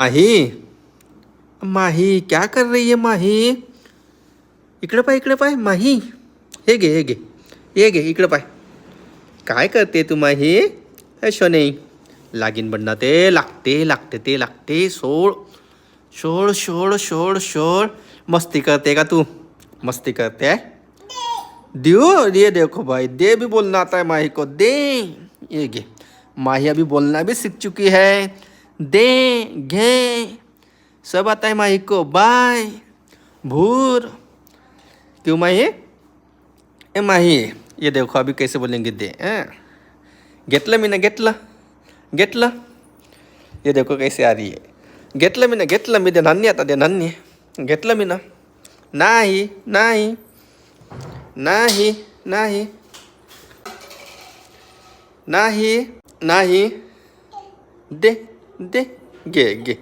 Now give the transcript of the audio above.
माही माही क्या कर रही है माही? इकडे पाय माही. हे घे इकडे पाय. काय करते तू माही? हे शोने लागीन बंडा ते लागते सोड सोड सोड सोड सोड. मस्ती करते का तू? मस्ती करते है? दियो ये देखो भाई, दे भी बोलना आता है माही को. दे ये घे. माही अभी बोलना भी सीख चुकी है. दे घे सब आता है माही को. बाय भूर. क्यों माही? ए माही ये देखो अभी कैसे बोलेंगे दे. घेतलं मी ना घेतलं. ये देखो कैसे आ रही है. घेतलं मी दे नान्नी. आता दे नान्नी. घेतलं मी ना. नाही नाही नाही नाही नाही नाही. दे घे